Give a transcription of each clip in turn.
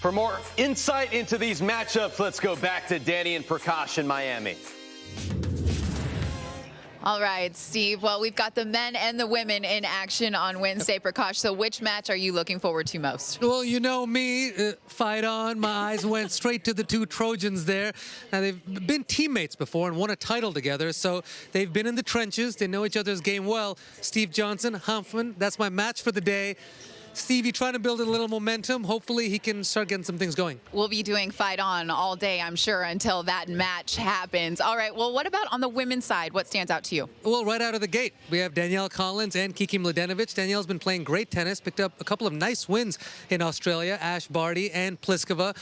For more insight into these matchups, let's go back to Danny and Prakash in Miami. All right, Steve. Well, we've got the men and the women in action on Wednesday, Prakash. So which match are you looking forward to most? Well, you know me, fight on. My eyes went straight to the two Trojans there. Now, they've been teammates before and won a title together, so they've been in the trenches. They know each other's game well. Steve Johnson, Hanfman, that's my match for the day. Stevie trying to build a little momentum. Hopefully he can start getting some things going. We'll be doing fight on all day, I'm sure, until that match happens. All right, well, what about on the women's side? What stands out to you? Well, right out of the gate, we have Danielle Collins and Kiki Mladenovic. Danielle's been playing great tennis, picked up a couple of nice wins in Australia, Ash Barty and Pliskova.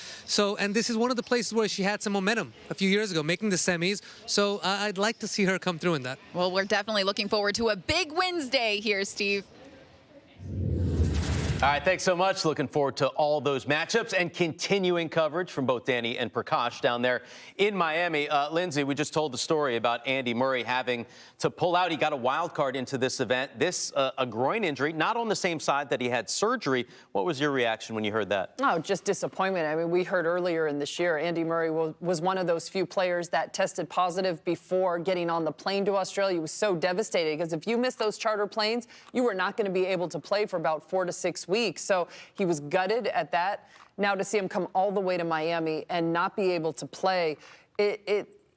And this is one of the places where she had some momentum a few years ago, making the semis. So I'd like to see her come through in that. Well, we're definitely looking forward to a big Wednesday here, Steve. All right, thanks so much. Looking forward to all those matchups and continuing coverage from both Danny and Prakash down there in Miami. Lindsay, we just told the story about Andy Murray having to pull out. He got a wild card into this event. A groin injury, not on the same side that he had surgery. What was your reaction when you heard that? Oh, just disappointment. I mean, we heard earlier in this year, Andy Murray was one of those few players that tested positive before getting on the plane to Australia. He was so devastated because if you missed those charter planes, you were not going to be able to play for about 4 to 6 weeks. So he was gutted at that. Now to see him come all the way to Miami and not be able to play,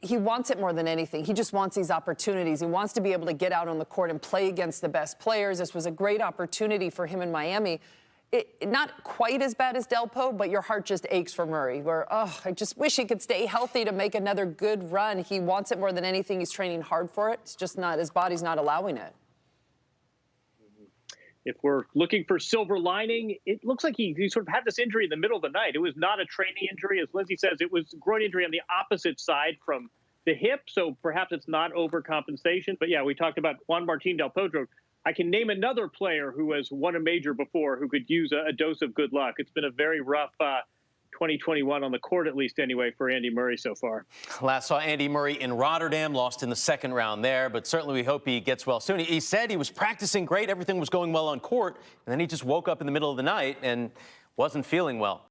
he wants it more than anything. He just wants these opportunities. He wants to be able to get out on the court and play against the best players. This was a great opportunity for him in Miami. Not quite as bad as Delpo, but your heart just aches for Murray, where, oh, I just wish he could stay healthy to make another good run. He wants it more than anything. He's training hard for it. It's just not, his body's not allowing it. If we're looking for silver lining, it looks like he sort of had this injury in the middle of the night. It was not a training injury. As Lindsay says, it was a groin injury on the opposite side from the hip, so perhaps it's not overcompensation. But yeah, we talked about Juan Martín del Potro. I can name another player who has won a major before who could use a dose of good luck. It's been a very rough 2021 on the court, at least anyway, for Andy Murray so far. Last saw Andy Murray in Rotterdam, lost in the second round there, but certainly we hope he gets well soon. He said he was practicing great, everything was going well on court, and then he just woke up in the middle of the night and wasn't feeling well.